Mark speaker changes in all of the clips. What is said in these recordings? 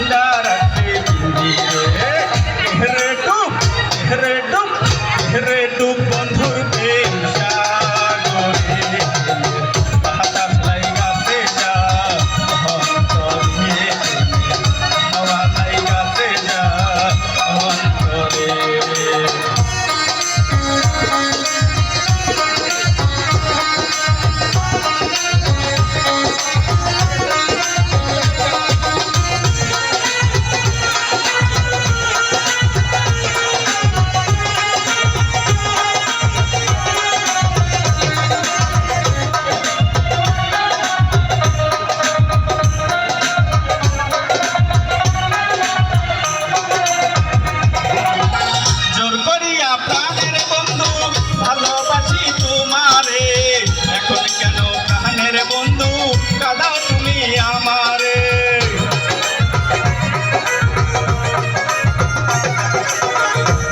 Speaker 1: জিন্দা রাখতে পিঞ্জিরে। রে ডুব বন্ধুর প্রেম সাগরে, বাতাস লাইগাছে যা অন্তরে, হাওয়া লাইগাছে যা অন্তরে। প্রাণের বন্ধু ভালোবাসি তোমারে, এখন কেন প্রাণের বন্ধু কাঁদাও তুমি আমারে।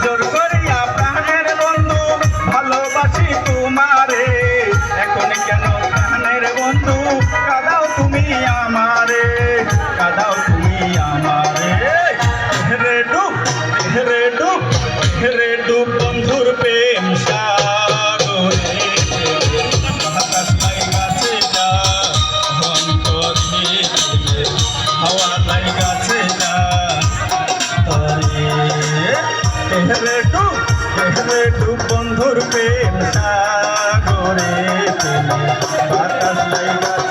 Speaker 1: জোর করিয়া প্রাণের বন্ধু ভালোবাসি তোমারে, এখন কেন প্রাণের বন্ধু কাঁদাও তুমি আমারে, কাঁদাও তুমি আমারে। রে ডুব বন্ধুর প্রেম সাগরে, বাতাস লাইগাছে যা অন্তরে, হাওয়া লাইগাছে যা অন্তরে। রে ডুব বন্ধুর প্রেম সাগরে, বাতাস লাইগাছে